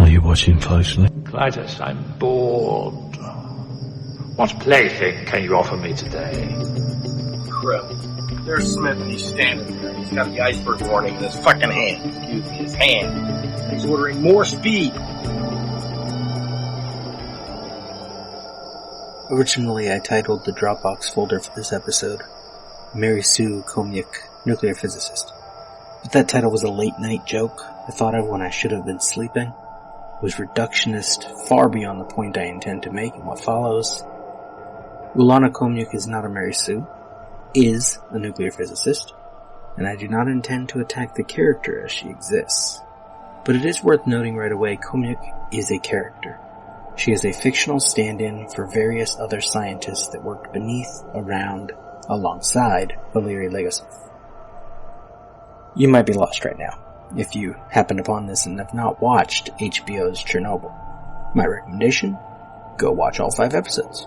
Are you watching closely? Clytus, I'm bored. What plaything can you offer me today? Incredible. There's Smith and he's standing there. He's got the iceberg warning in his fucking hand. Excuse me, his hand. He's ordering more speed. Originally, I titled the Dropbox folder for this episode, Mary Sue Komyuk, Nuclear Physicist. But that title was a late-night joke I thought of when I should have been sleeping. It was reductionist, far beyond the point I intend to make in what follows. Ulana Komyuk is not a Mary Sue, is a nuclear physicist, and I do not intend to attack the character as she exists. But it is worth noting right away, Komyuk is a character. She is a fictional stand-in for various other scientists that worked beneath, around, alongside Valery Legasov. You might be lost right now, if you happened upon this and have not watched HBO's Chernobyl. My recommendation? Go watch all 5 episodes,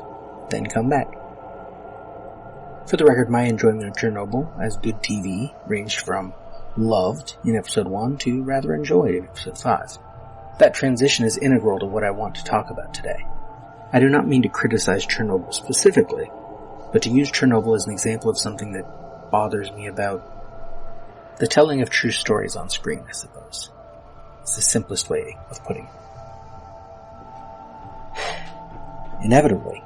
then come back. For the record, my enjoyment of Chernobyl as good TV ranged from loved in episode 1 to rather enjoyed in episode 5. That transition is integral to what I want to talk about today. I do not mean to criticize Chernobyl specifically, but to use Chernobyl as an example of something that bothers me about the telling of true stories on screen, I suppose. It's the simplest way of putting it. Inevitably,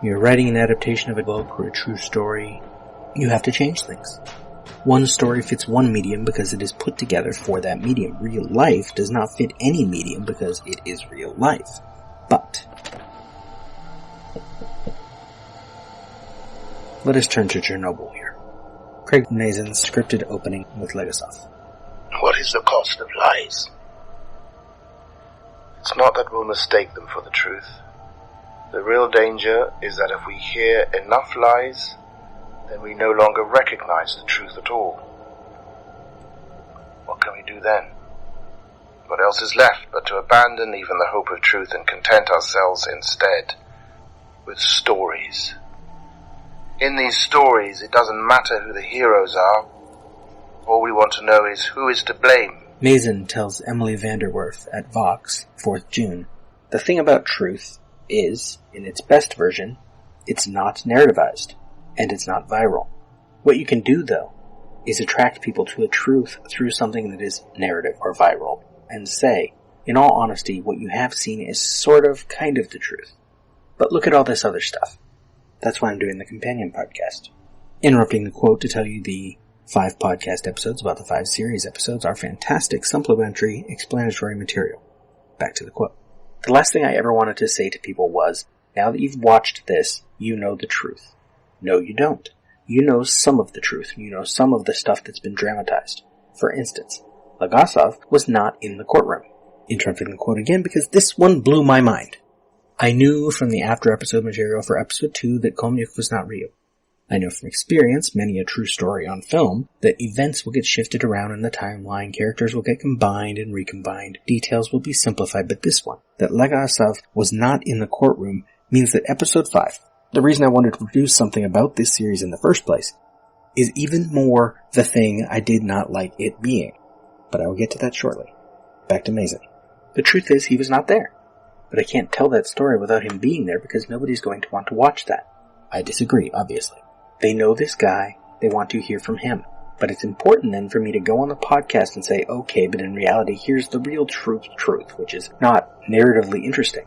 you're writing an adaptation of a book or a true story, you have to change things. One story fits one medium because it is put together for that medium. Real life does not fit any medium because it is real life. But let us turn to Chernobyl here. Craig Mazin's scripted opening with Legasov. What is the cost of lies? It's not that we'll mistake them for the truth. The real danger is that if we hear enough lies, then we no longer recognize the truth at all. What can we do then? What else is left but to abandon even the hope of truth and content ourselves instead with stories? In these stories, it doesn't matter who the heroes are. All we want to know is who is to blame. Mazin tells Emily Vanderwerf at Vox, 4th June, the thing about truth is, in its best version, it's not narrativized. And it's not viral. What you can do, though, is attract people to a truth through something that is narrative or viral, and say, in all honesty, what you have seen is sort of, kind of the truth. But look at all this other stuff. That's why I'm doing the companion podcast. Interrupting the quote to tell you the 5 podcast episodes about the 5 series episodes are fantastic, supplementary, explanatory material. Back to the quote. The last thing I ever wanted to say to people was, now that you've watched this, you know the truth. No, you don't. You know some of the truth. You know some of the stuff that's been dramatized. For instance, Legasov was not in the courtroom. Interrupting the quote again because this one blew my mind. I knew from the after-episode material for episode 2 that Komyuk was not real. I know from experience, many a true story on film, that events will get shifted around in the timeline, characters will get combined and recombined, details will be simplified, but this one, that Legasov was not in the courtroom, means that episode 5, the reason I wanted to produce something about this series in the first place, is even more the thing I did not like it being. But I will get to that shortly. Back to Mazin. The truth is, he was not there. But I can't tell that story without him being there because nobody's going to want to watch that. I disagree, obviously. They know this guy, they want to hear from him. But it's important then for me to go on the podcast and say, okay, but in reality, here's the real truth, which is not narratively interesting.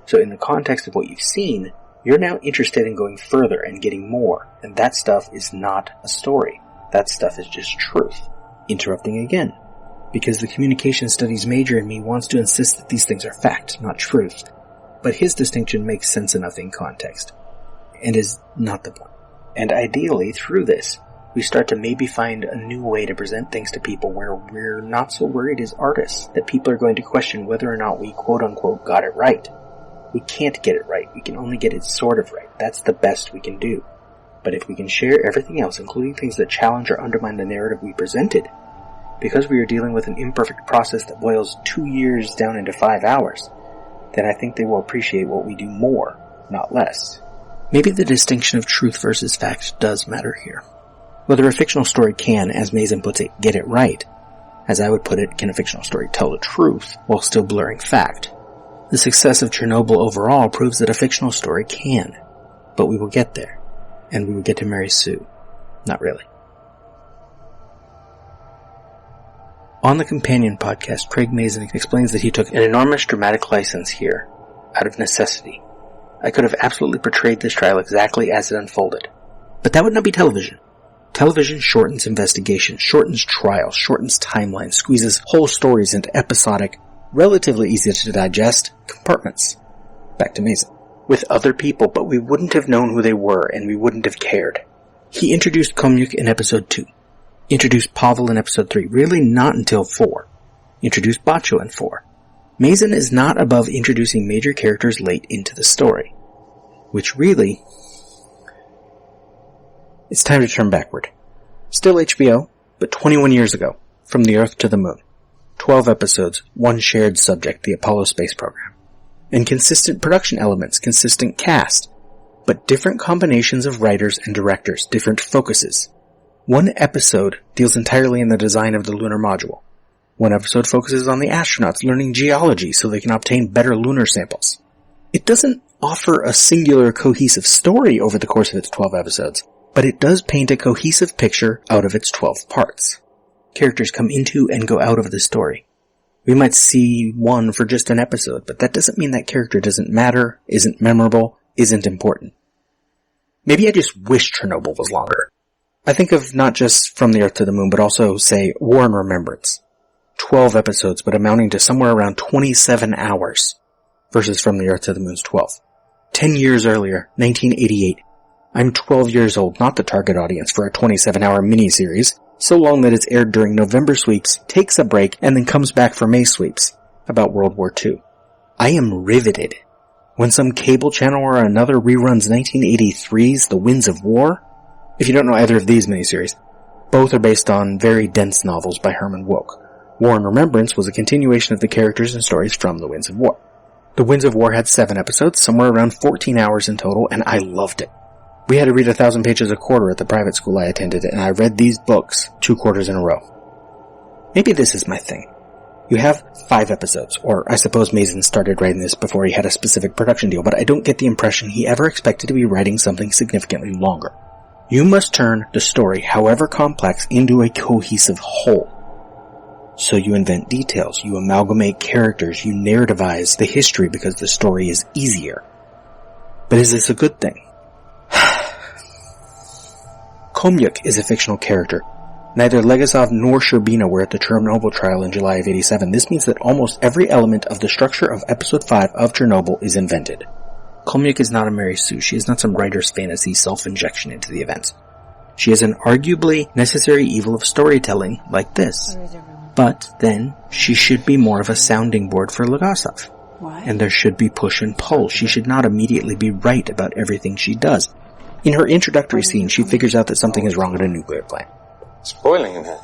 So in the context of what you've seen, you're now interested in going further and getting more, and that stuff is not a story. That stuff is just truth. Interrupting again, because the communication studies major in me wants to insist that these things are fact, not truth. But his distinction makes sense enough in context, and is not the point. And ideally, through this, we start to maybe find a new way to present things to people where we're not so worried as artists that people are going to question whether or not we quote-unquote got it right. We can't get it right. We can only get it sort of right. That's the best we can do. But if we can share everything else, including things that challenge or undermine the narrative we presented, because we are dealing with an imperfect process that boils 2 years down into 5 hours, then I think they will appreciate what we do more, not less. Maybe the distinction of truth versus fact does matter here. Whether a fictional story can, as Mazin puts it, get it right, As I would put it, can a fictional story tell the truth while still blurring fact? The success of Chernobyl overall proves that a fictional story can. But we will get there. And we will get to marry Sue. Not really. On the companion podcast, Craig Mazin explains that he took an enormous dramatic license here, out of necessity. I could have absolutely portrayed this trial exactly as it unfolded. But that would not be television. Television shortens investigation, shortens trials, shortens timelines, squeezes whole stories into episodic, relatively easy to digest compartments. Back to Mazin. With other people, but we wouldn't have known who they were, and we wouldn't have cared. He introduced Komyuk in episode 2. Introduced Pavel in episode 3, really not until 4. Introduced Bacho in 4. Mazin is not above introducing major characters late into the story. Which really... It's time to turn backward. Still HBO, but 21 years ago, From the Earth to the Moon. 12 episodes, one shared subject, the Apollo space program. And consistent production elements, consistent cast, but different combinations of writers and directors, different focuses. One episode deals entirely in the design of the lunar module. One episode focuses on the astronauts learning geology so they can obtain better lunar samples. It doesn't offer a singular cohesive story over the course of its 12 episodes, but it does paint a cohesive picture out of its 12 parts. Characters come into and go out of the story. We might see one for just an episode, but that doesn't mean that character doesn't matter, isn't memorable, isn't important. Maybe I just wish Chernobyl was longer. I think of not just From the Earth to the Moon, but also, say, War and Remembrance. 12 episodes, but amounting to somewhere around 27 hours, versus From the Earth to the Moon's 12. 10 years earlier, 1988. I'm 12 years old, not the target audience for a 27-hour miniseries, so long that it's aired during November sweeps, takes a break, and then comes back for May sweeps, about World War II. I am riveted. When some cable channel or another reruns 1983's The Winds of War. If you don't know either of these miniseries, both are based on very dense novels by Herman Wouk. War and Remembrance was a continuation of the characters and stories from The Winds of War. The Winds of War had 7 episodes, somewhere around 14 hours in total, and I loved it. We had to read 1,000 pages a quarter at the private school I attended, and I read these books 2 quarters in a row. Maybe this is my thing. You have 5 episodes, or I suppose Mazin started writing this before he had a specific production deal, but I don't get the impression he ever expected to be writing something significantly longer. You must turn the story, however complex, into a cohesive whole. So you invent details, you amalgamate characters, you narrativize the history because the story is easier. But is this a good thing? Komyuk is a fictional character. Neither Legasov nor Sherbina were at the Chernobyl trial in July of '87. This means that almost every element of the structure of Episode 5 of Chernobyl is invented. Komyuk is not a Mary Sue. She is not some writer's fantasy self-injection into the events. She is an arguably necessary evil of storytelling like this. But then, she should be more of a sounding board for Legasov. Why? And there should be push and pull. She should not immediately be right about everything she does. In her introductory scene, she figures out that something is wrong at a nuclear plant. It's boiling in here.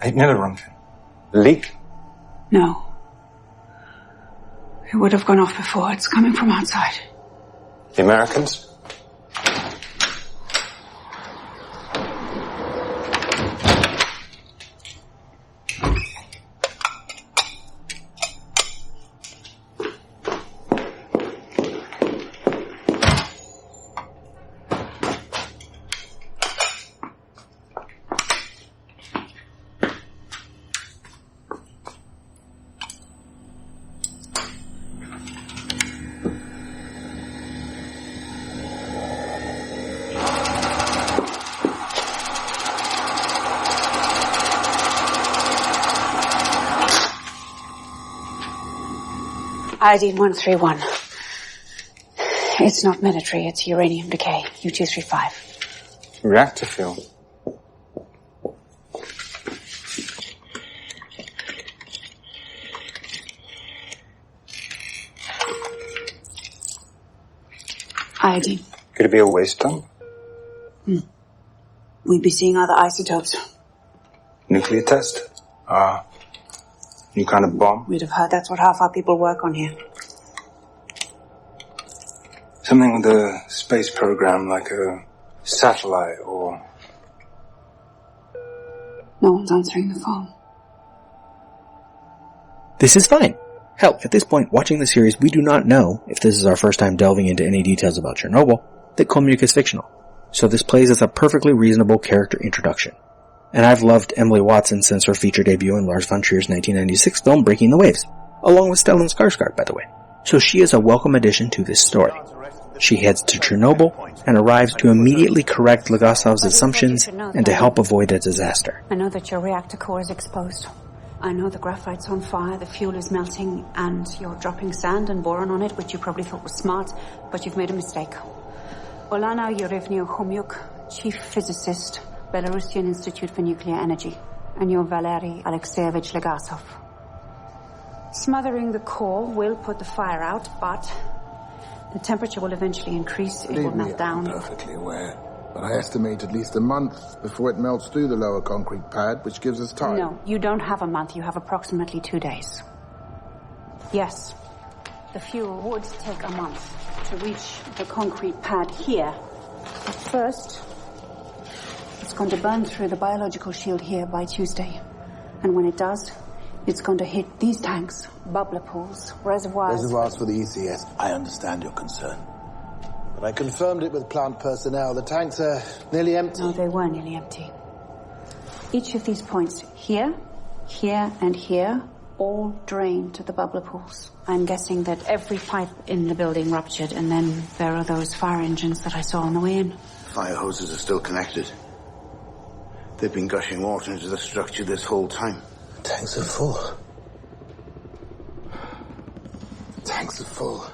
Ain't never wrong. Leak? No. It would have gone off before. It's coming from outside. The Americans? Iodine 131. It's not military, it's uranium decay. U-235. Reactor fuel. Iodine. Could it be a waste dump? We'd be seeing other isotopes. Nuclear test? New kind of bomb? We'd have heard that's what half our people work on here. Something with a space program like a satellite or... No one's answering the phone. This is fine. Hell, at this point, watching the series, we do not know, if this is our first time delving into any details about Chernobyl, that Komyuk is fictional. So this plays as a perfectly reasonable character introduction. And I've loved Emily Watson since her feature debut in Lars von Trier's 1996 film Breaking the Waves, along with Stellan Skarsgård, by the way. So she is a welcome addition to this story. She heads to Chernobyl and arrives to immediately correct Legasov's assumptions and to help avoid a disaster. I know that your reactor core is exposed. I know the graphite's on fire, the fuel is melting, and you're dropping sand and boron on it, which you probably thought was smart, but you've made a mistake. Olana Yurevny Khomyuk, chief physicist, Belarusian Institute for Nuclear Energy, and you're Valery Alexeyevich Legasov. Smothering the core will put the fire out, but the temperature will eventually increase, it will melt down. I'm perfectly aware. But I estimate at least a month before it melts through the lower concrete pad, which gives us time. No, you don't have a month. You have approximately 2 days. Yes, the fuel would take a month to reach the concrete pad here. But first, it's going to burn through the biological shield here by Tuesday. And when it does, it's going to hit these tanks, bubbler pools, reservoirs. Reservoirs for the ECS. I understand your concern. But I confirmed it with plant personnel. The tanks are nearly empty. No, they were nearly empty. Each of these points, here, here, and here, all drain to the bubbler pools. I'm guessing that every pipe in the building ruptured, and then there are those fire engines that I saw on the way in. Fire hoses are still connected. They've been gushing water into the structure this whole time. The tanks are full. The tanks are full.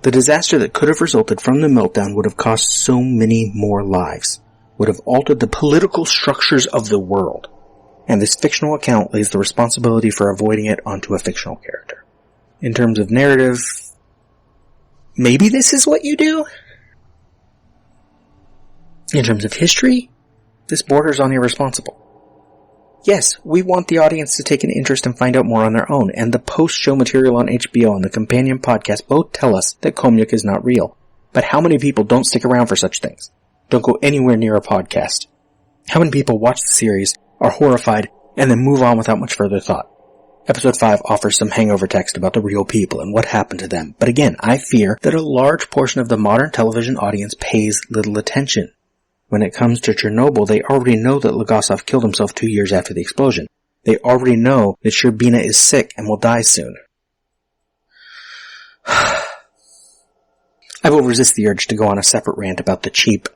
The disaster that could have resulted from the meltdown would have cost so many more lives, would have altered the political structures of the world, and this fictional account lays the responsibility for avoiding it onto a fictional character. In terms of narrative, maybe this is what you do? In terms of history, this borders on irresponsible. Yes, we want the audience to take an interest and find out more on their own, and the post-show material on HBO and the companion podcast both tell us that Komyuk is not real. But how many people don't stick around for such things? Don't go anywhere near a podcast. How many people watch the series, are horrified, and then move on without much further thought? Episode 5 offers some hangover text about the real people and what happened to them, but again, I fear that a large portion of the modern television audience pays little attention. When it comes to Chernobyl, they already know that Legasov killed himself 2 years after the explosion. They already know that Sherbina is sick and will die soon. I will resist the urge to go on a separate rant about the cheap,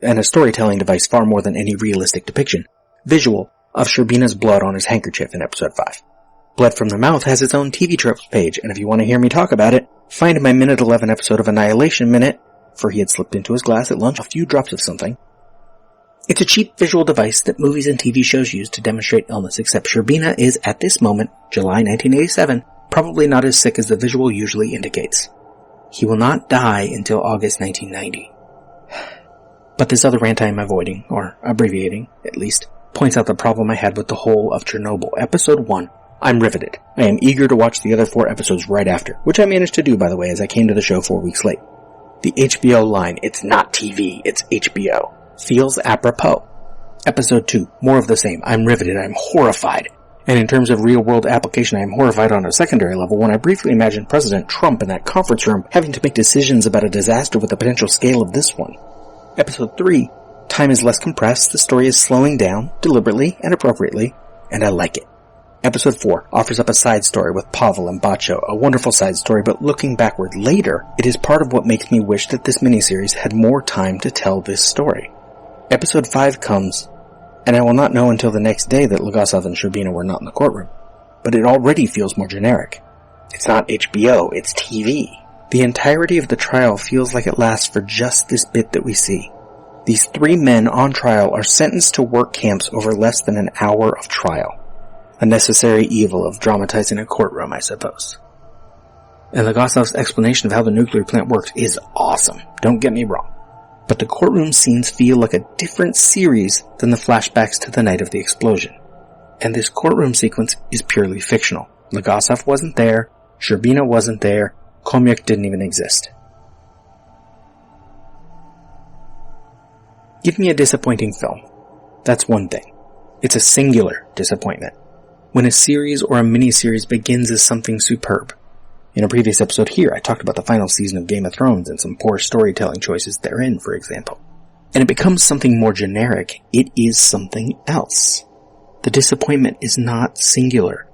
and a storytelling device far more than any realistic depiction, visual of Sherbina's blood on his handkerchief in episode 5. Blood from the Mouth has its own TV tropes page, and if you want to hear me talk about it, find my minute 11 episode of Annihilation Minute, for he had slipped into his glass at lunch a few drops of something. It's a cheap visual device that movies and TV shows use to demonstrate illness, except Sherbina is, at this moment, July 1987, probably not as sick as the visual usually indicates. He will not die until August 1990. But this other rant I am avoiding, or abbreviating, at least, points out the problem I had with the whole of Chernobyl. Episode 1. I'm riveted. I am eager to watch the other 4 episodes right after, which I managed to do, by the way, as I came to the show 4 weeks late. The HBO line, it's not TV, it's HBO, feels apropos. Episode 2, more of the same. I'm riveted, I'm horrified. And in terms of real-world application, I am horrified on a secondary level when I briefly imagined President Trump in that conference room having to make decisions about a disaster with the potential scale of this one. Episode 3, time is less compressed, the story is slowing down, deliberately and appropriately, and I like it. Episode 4 offers up a side story with Pavel and Bacho, a wonderful side story, but looking backward later, it is part of what makes me wish that this miniseries had more time to tell this story. Episode 5 comes, and I will not know until the next day that Legasov and Sherbina were not in the courtroom, but it already feels more generic. It's not HBO, it's TV. The entirety of the trial feels like it lasts for just this bit that we see. These 3 men on trial are sentenced to work camps over less than an hour of trial. A necessary evil of dramatizing a courtroom, I suppose. And Legasov's explanation of how the nuclear plant works is awesome, don't get me wrong. But the courtroom scenes feel like a different series than the flashbacks to the night of the explosion. And this courtroom sequence is purely fictional. Legasov wasn't there, Sherbina wasn't there, Komyuk didn't even exist. Give me a disappointing film. That's one thing. It's a singular disappointment. When a series or a miniseries begins as something superb. In a previous episode here, I talked about the final season of Game of Thrones and some poor storytelling choices therein, for example. And it becomes something more generic. It is something else. The disappointment is not singular,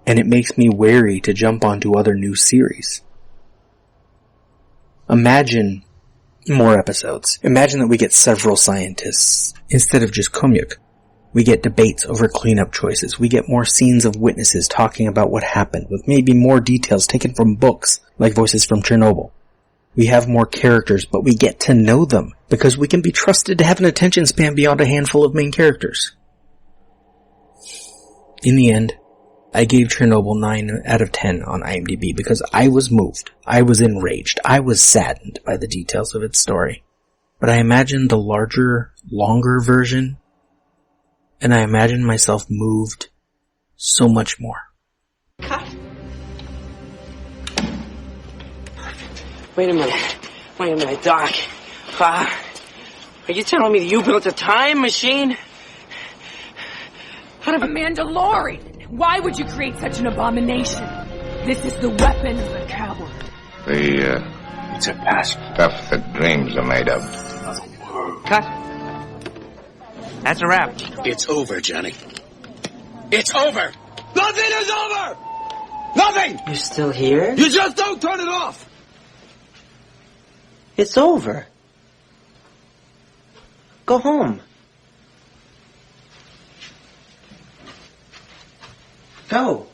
and it makes me wary to jump onto other new series. Imagine more episodes. Imagine that we get several scientists instead of just Komyuk. We get debates over cleanup choices. We get more scenes of witnesses talking about what happened, with maybe more details taken from books, like Voices from Chernobyl. We have more characters, but we get to know them, because we can be trusted to have an attention span beyond a handful of main characters. In the end, I gave Chernobyl 9 out of 10 on IMDb because I was moved, I was enraged, I was saddened by the details of its story. But I imagined the larger, longer version, and I imagined myself moved so much more. Cut. Wait a minute, Doc. Are you telling me that you built a time machine? Out of a Mandalorian! Why would you create such an abomination? This is the weapon of a coward. It's a past stuff that dreams are made of. Cut. That's a wrap. It's over, Johnny. It's over! Nothing is over! Nothing! You're still here? You just don't turn it off! It's over. Go home. Go.